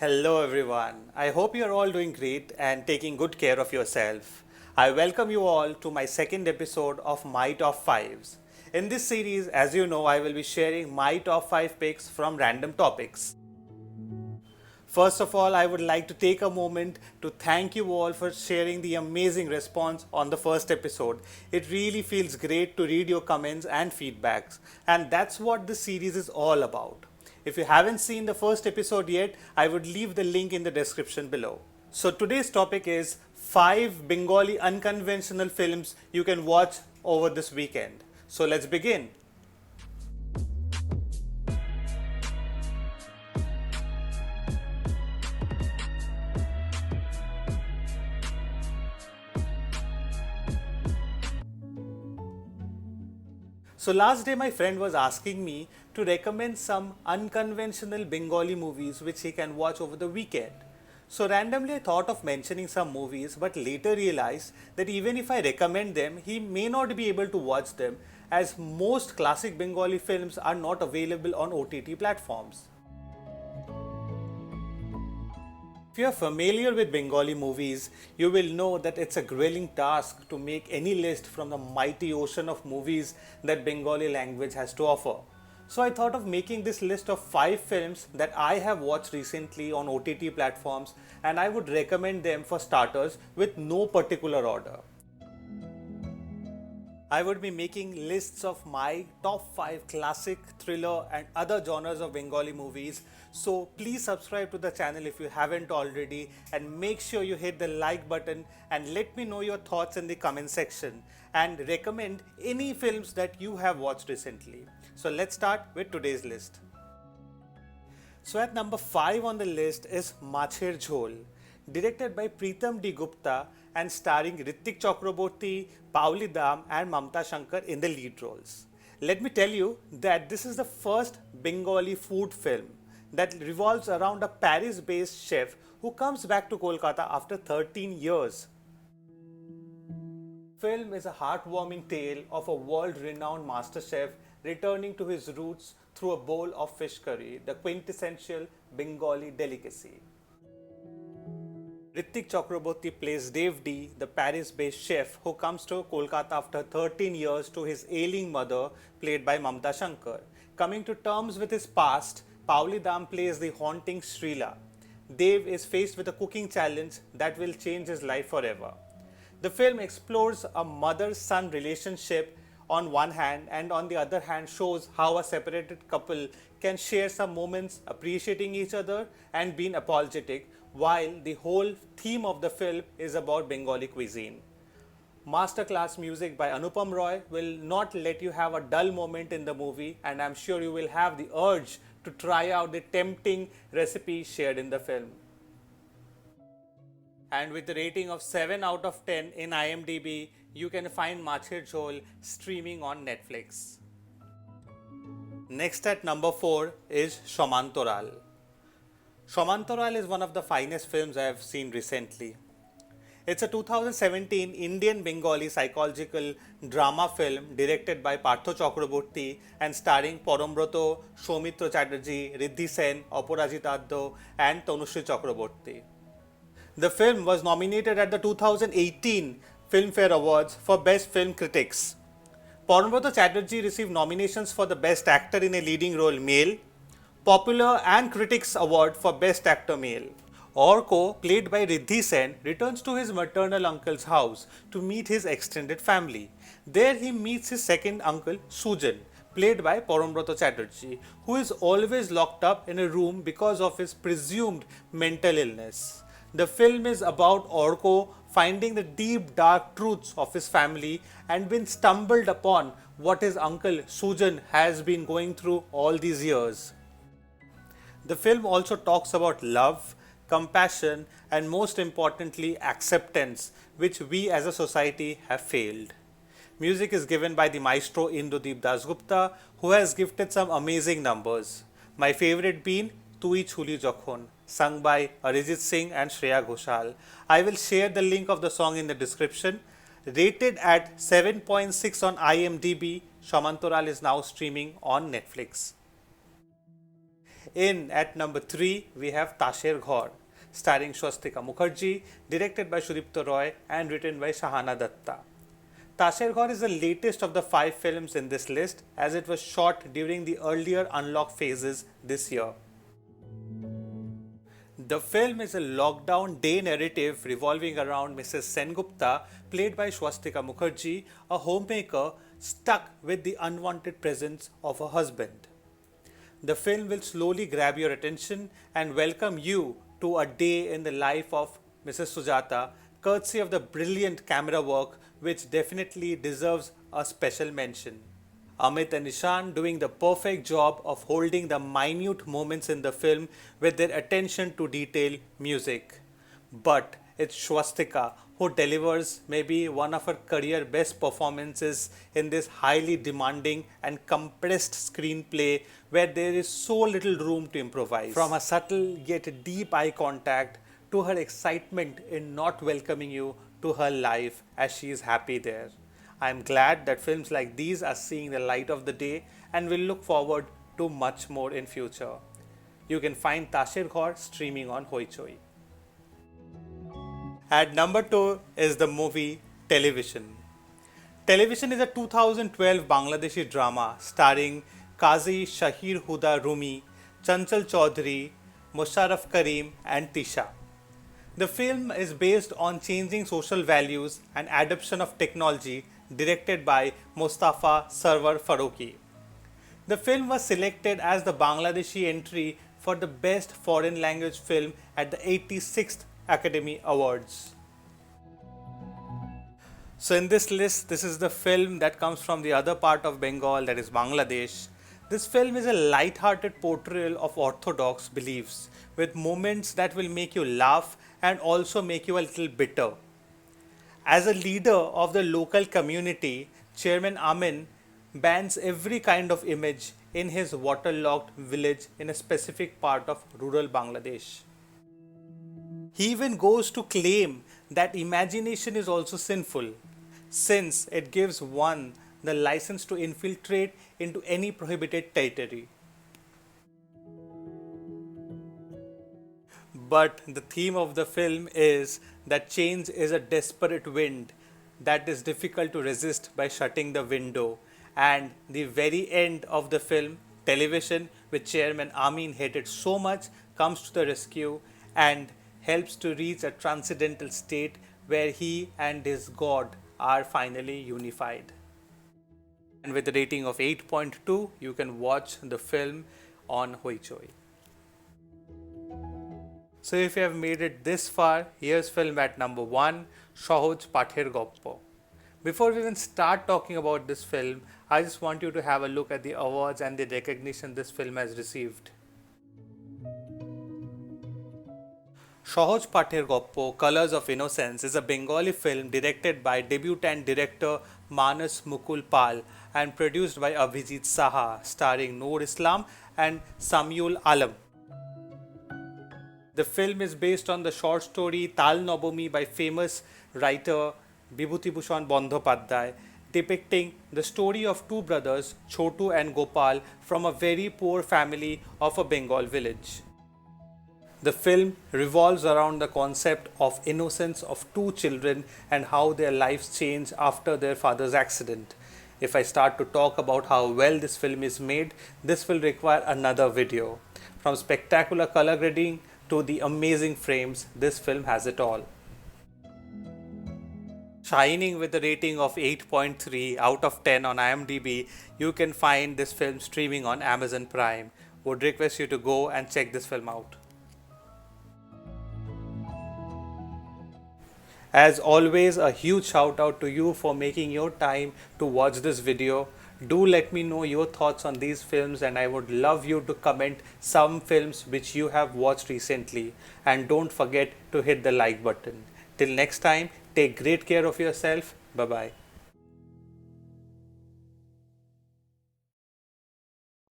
Hello everyone. I hope you're all doing great and taking good care of yourself. I welcome you all to my second episode of My Top 5s. In this series, as you know, I will be sharing my top 5 picks from random topics. First of all, I would like to take a moment to thank you all for sharing the amazing response on the first episode. It really feels great to read your comments and feedbacks, and that's what this series is all about. If you haven't seen the first episode yet, I would leave the link in the description below. So today's topic is 5 Bengali unconventional films you can watch over this weekend. So let's begin. So last day my friend was asking me to recommend some unconventional Bengali movies which he can watch over the weekend. So randomly I thought of mentioning some movies but later realized that even if I recommend them, he may not be able to watch them as most classic Bengali films are not available on OTT platforms. If you are familiar with Bengali movies, you will know that it's a grueling task to make any list from the mighty ocean of movies that Bengali language has to offer. So I thought of making this list of 5 films that I have watched recently on OTT platforms, and I would recommend them for starters with no particular order. I would be making lists of my top 5 classic, thriller, and other genres of Bengali movies. So please subscribe to the channel if you haven't already, and make sure you hit the like button and let me know your thoughts in the comment section and recommend any films that you have watched recently. So let's start with today's list. So at number 5 on the list is Macher Jhol, directed by Pritam D. Gupta and starring Hrithik Chakraborty, Pauli Dam and Mamta Shankar in the lead roles. Let me tell you that this is the first Bengali food film that revolves around a Paris-based chef who comes back to Kolkata after 13 years. Film is a heartwarming tale of a world-renowned master chef returning to his roots through a bowl of fish curry, the quintessential Bengali delicacy. Hrithik Chakraborty plays Dev D, the Paris-based chef who comes to Kolkata after 13 years to his ailing mother, played by Mamta Shankar. Coming to terms with his past, Pauli Dam plays the haunting Srila. Dev is faced with a cooking challenge that will change his life forever. The film explores a mother-son relationship on one hand, and on the other hand shows how a separated couple can share some moments appreciating each other and being apologetic, while the whole theme of the film is about Bengali cuisine. Masterclass music by Anupam Roy will not let you have a dull moment in the movie, and I'm sure you will have the urge to try out the tempting recipes shared in the film. And with a rating of 7 out of 10 in IMDb, you can find Macher Jhol streaming on Netflix. Next at number 4 is Shomantoral. Shomantoral is one of the finest films I have seen recently. It's a 2017 Indian Bengali psychological drama film directed by Partho Chakraborty and starring Porombrata, Soumitra Chatterjee, Riddhi Sen, Aparajita Addo and Tanushree Chakraborty. The film was nominated at the 2018 Filmfare Awards for Best Film Critics. Porombrata Chatterjee received nominations for the Best Actor in a Leading Role Male, Popular and Critics Award for Best Actor Male. Orko, played by Riddhi Sen, returns to his maternal uncle's house to meet his extended family. There he meets his second uncle, Sujan, played by Porombrata Chatterjee, who is always locked up in a room because of his presumed mental illness. The film is about Orko finding the deep dark truths of his family and being stumbled upon what his uncle Sujan has been going through all these years. The film also talks about love, compassion, and most importantly, acceptance, which we as a society have failed. Music is given by the maestro Indradeep Dasgupta, who has gifted some amazing numbers. My favorite being Tui Chhuli Jokhon, sung by Arijit Singh and Shreya Ghoshal. I will share the link of the song in the description. Rated at 7.6 on IMDb, Shomantoral is now streaming on Netflix. In at number 3, we have Tasher Ghor, starring Swastika Mukherjee, directed by Sudipta Roy and written by Shahana Datta. Tasher Ghor is the latest of the 5 films in this list as it was shot during the earlier unlock phases this year. The film is a lockdown day narrative revolving around Mrs. Sengupta, played by Swastika Mukherjee, a homemaker stuck with the unwanted presence of her husband. The film will slowly grab your attention and welcome you to a day in the life of Mrs. Sujata, courtesy of the brilliant camera work which definitely deserves a special mention. Amit and Ishan doing the perfect job of holding the minute moments in the film with their attention to detail music. But it's Swastika who delivers maybe one of her career best performances in this highly demanding and compressed screenplay where there is so little room to improvise. From her subtle yet deep eye contact to her excitement in not welcoming you to her life as she is happy there. I am glad that films like these are seeing the light of the day and will look forward to much more in future. You can find Tasher Ghor streaming on Hoichoi. At number 2 is the movie Television. Television is a 2012 Bangladeshi drama starring Qazi Shahir Huda Rumi, Chanchal Chaudhary, Musharraf Karim and Tisha. The film is based on changing social values and adoption of technology, directed by Mustafa Sarwar Farooqi. The film was selected as the Bangladeshi entry for the Best Foreign Language Film at the 86th Academy Awards. So in this list, this is the film that comes from the other part of Bengal, that is Bangladesh. This film is a light-hearted portrayal of orthodox beliefs with moments that will make you laugh and also make you a little bitter. As a leader of the local community, Chairman Amin bans every kind of image in his waterlogged village in a specific part of rural Bangladesh. He even goes to claim that imagination is also sinful, since it gives one the license to infiltrate into any prohibited territory. But the theme of the film is that change is a desperate wind that is difficult to resist by shutting the window. And the very end of the film, Television, which Chairman Amin hated so much, comes to the rescue and helps to reach a transcendental state where he and his God are finally unified. And with a rating of 8.2, you can watch the film on Hoichoi. So if you have made it this far, here's film at number 1, Shohoj Pather Goppo. Before we even start talking about this film, I just want you to have a look at the awards and the recognition this film has received. Shohoj Pather Goppo, Colors of Innocence is a Bengali film directed by debutant director Manas Mukul Pal and produced by Abhijit Saha, starring Noor Islam and Samuel Alam. The film is based on the short story Tal Nobomi by famous writer Bibhuti Bhushan Bandhopadhyay, depicting the story of two brothers, Chotu and Gopal, from a very poor family of a Bengal village. The film revolves around the concept of innocence of two children and how their lives change after their father's accident. If I start to talk about how well this film is made, this will require another video. From spectacular color grading to the amazing frames, this film has it all. Shining with a rating of 8.3 out of 10 on IMDb, you can find this film streaming on Amazon Prime. Would request you to go and check this film out. As always, a huge shout out to you for making your time to watch this video. Do let me know your thoughts on these films, and I would love you to comment some films which you have watched recently, and don't forget to hit the like button. Till next time, take great care of yourself. Bye bye.